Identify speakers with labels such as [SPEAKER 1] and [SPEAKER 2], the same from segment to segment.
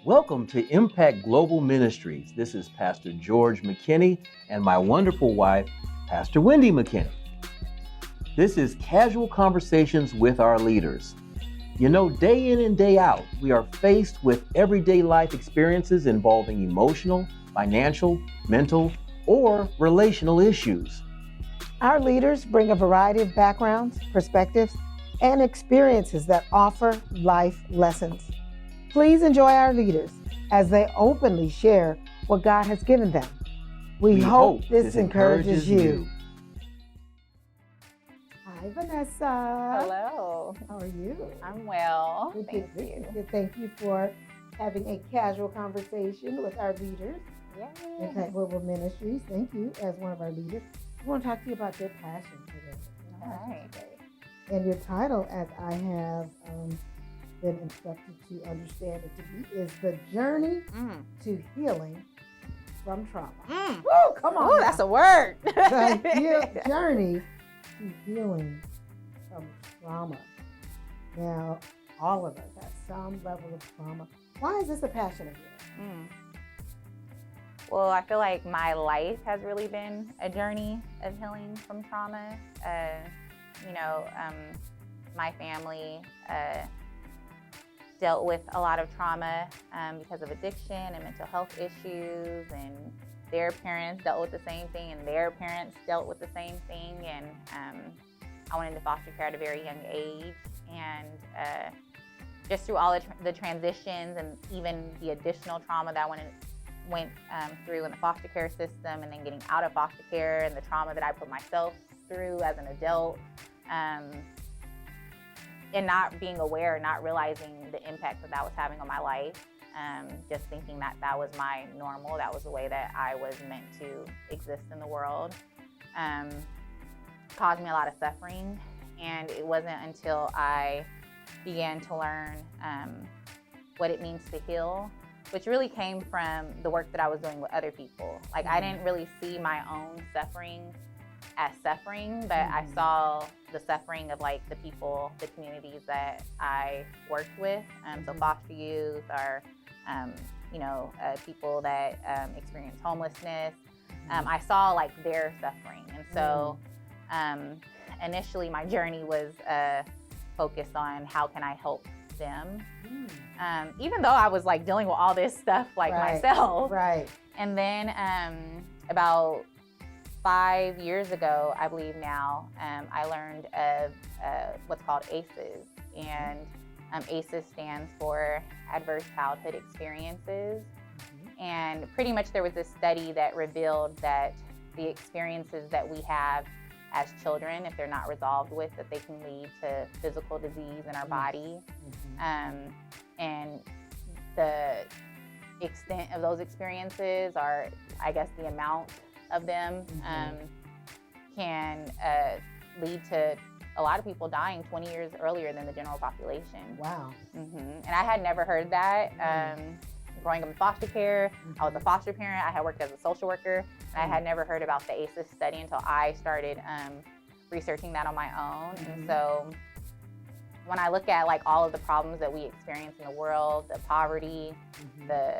[SPEAKER 1] Welcome to Impact Global Ministries. This is Pastor George McKinney and my wonderful wife, Pastor Wendy McKinney. This is casual conversations with our leaders. You know, day in and day out, we are faced with everyday life experiences involving emotional, financial, mental, or relational issues.
[SPEAKER 2] Our leaders bring a variety of backgrounds, perspectives, and experiences that offer life lessons. Please enjoy our leaders as they openly share what God has given them. We hope this encourages you. Hi, Vanessa.
[SPEAKER 3] Hello.
[SPEAKER 2] How are you?
[SPEAKER 3] I'm well.
[SPEAKER 2] Thank
[SPEAKER 3] Thank you.
[SPEAKER 2] you. Thank you for having a casual conversation with our leaders.
[SPEAKER 3] Yay.
[SPEAKER 2] Impact Global Ministries. Thank you as one of our leaders. We want to talk to you about your passion today.
[SPEAKER 3] All right.
[SPEAKER 2] And your title, as I have been instructed to understand it to be, is The Journey to Healing from Trauma. Woo, come on.
[SPEAKER 3] Oh, that's a word.
[SPEAKER 2] The journey to healing from trauma. Now, all of us have some level of trauma. Why is this a passion of yours?
[SPEAKER 3] Well, I feel like my life has really been a journey of healing from trauma. My family dealt with a lot of trauma because of addiction and mental health issues, and their parents dealt with the same thing, and their parents dealt with the same thing. And I went into foster care at a very young age, and just through all the transitions and even the additional trauma that I went through in the foster care system, and then getting out of foster care, and the trauma that I put myself through as an adult, and not being aware, not realizing the impact that was having on my life, just thinking that was my normal, that was the way that I was meant to exist in the world, caused me a lot of suffering. And it wasn't until I began to learn what it means to heal, which really came from the work that I was doing with other people. Like, I didn't really see my own suffering as suffering, but I saw the suffering of like the people, the communities that I worked with. So foster youth, or people that experience homelessness. I saw like their suffering, and so initially my journey was focused on how can I help them. Even though I was like dealing with all this stuff like myself.
[SPEAKER 2] Right.
[SPEAKER 3] And then about 5 years ago, I believe now, I learned of what's called ACEs. And ACEs stands for Adverse Childhood Experiences. And pretty much there was this study that revealed that the experiences that we have as children, if they're not resolved with, that they can lead to physical disease in our body. And the extent of those experiences, are, I guess, the amount of them can lead to a lot of people dying 20 years earlier than the general population.
[SPEAKER 2] Wow.
[SPEAKER 3] And I had never heard that. Growing up in foster care, I was a foster parent, I had worked as a social worker, and I had never heard about the ACEs study until I started researching that on my own. And so when I look at like all of the problems that we experience in the world, the poverty, the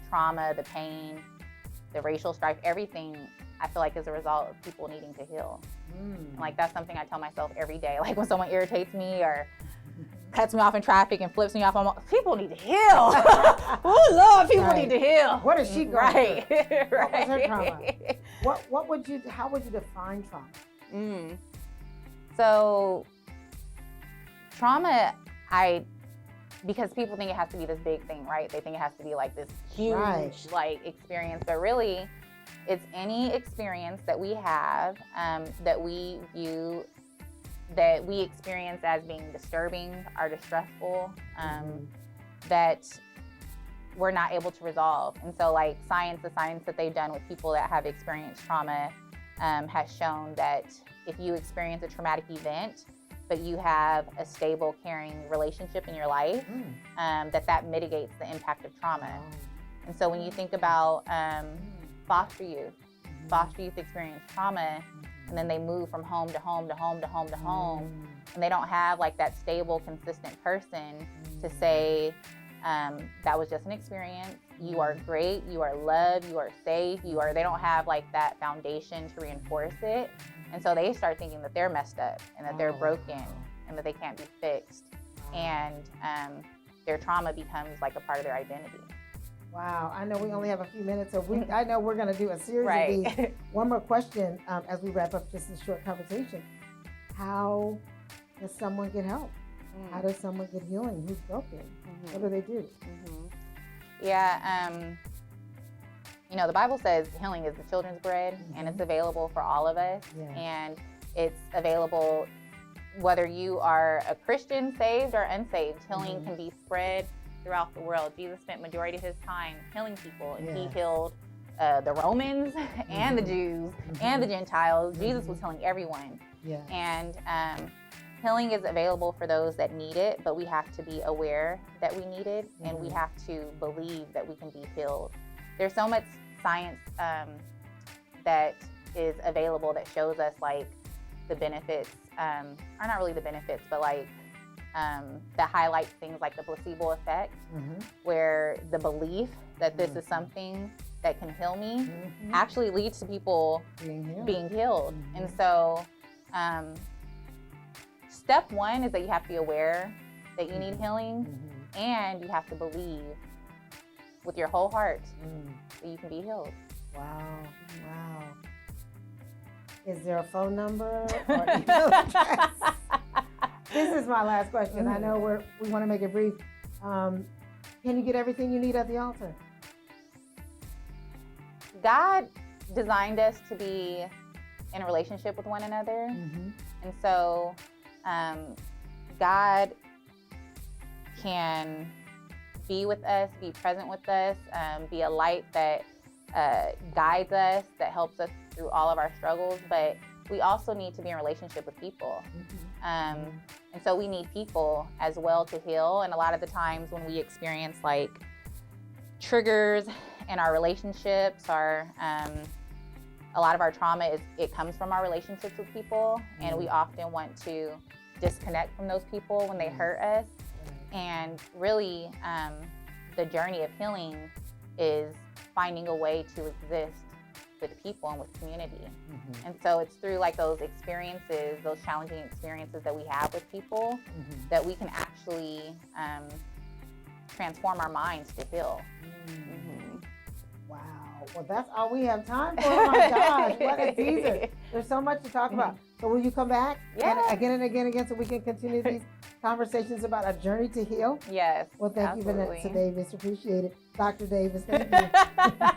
[SPEAKER 3] trauma, the pain, the racial strife, everything, I feel like is a result of people needing to heal. And like, that's something I tell myself every day. Like, when someone irritates me or cuts me off in traffic and flips me off, I'm like, people need to heal. Oh Lord, people need to heal.
[SPEAKER 2] What is she going through?
[SPEAKER 3] Right.
[SPEAKER 2] What was her trauma? How would you define trauma?
[SPEAKER 3] So trauma, because people think it has to be this big thing, right? They think it has to be like this huge like experience, but really it's any experience that we have that we view, that we experience as being disturbing or distressful, that we're not able to resolve. And so like the science that they've done with people that have experienced trauma has shown that if you experience a traumatic event, but you have a stable, caring relationship in your life, that mitigates the impact of trauma. And so when you think about foster youth experience trauma, and then they move from home to home to home to home to home, and they don't have like that stable, consistent person to say, that was just an experience. You are great. You are loved. You are safe. They don't have like that foundation to reinforce it. And so they start thinking that they're messed up and that they're broken and that they can't be fixed. And their trauma becomes like a part of their identity.
[SPEAKER 2] Wow. I know we only have a few minutes, so I know we're going to do a series of these. One more question as we wrap up just this short conversation. How does someone get help? How does someone get healing? Who's broken? What do they do?
[SPEAKER 3] Yeah, the Bible says healing is the children's bread, and it's available for all of us. And it's available whether you are a Christian, saved or unsaved. Healing can be spread throughout the world. Jesus spent majority of his time healing people, and he healed the Romans and the Jews and the Gentiles. Jesus was healing everyone. And healing is available for those that need it, but we have to be aware that we need it, and we have to believe that we can be healed. There's so much science that is available that shows us like the benefits, or not really the benefits, but like that highlights things like the placebo effect, where the belief that this is something that can heal me actually leads to people being healed. And so step one is that you have to be aware that you need healing, and you have to believe with your whole heart that you can be healed.
[SPEAKER 2] Wow. Is there a phone number or email address? This is my last question. I know we want to make it brief. Can you get everything you need at the altar?
[SPEAKER 3] God designed us to be in a relationship with one another. And so God can be with us, be present with us, be a light that guides us, that helps us through all of our struggles. But we also need to be in relationship with people. And so we need people as well to heal. And a lot of the times when we experience like triggers in our relationships, a lot of our trauma it comes from our relationships with people, and we often want to disconnect from those people when they hurt us. And really, the journey of healing is finding a way to exist with people and with community. And so it's through like those experiences, those challenging experiences that we have with people, that we can actually transform our minds to heal.
[SPEAKER 2] Wow. Well, that's all we have time for. Oh my gosh, what a teaser. There's so much to talk about. So will you come back again and again so we can continue these conversations about a journey to heal?
[SPEAKER 3] Yes.
[SPEAKER 2] Well, thank you, Vanessa Davis. Appreciate it. Dr. Davis, thank you.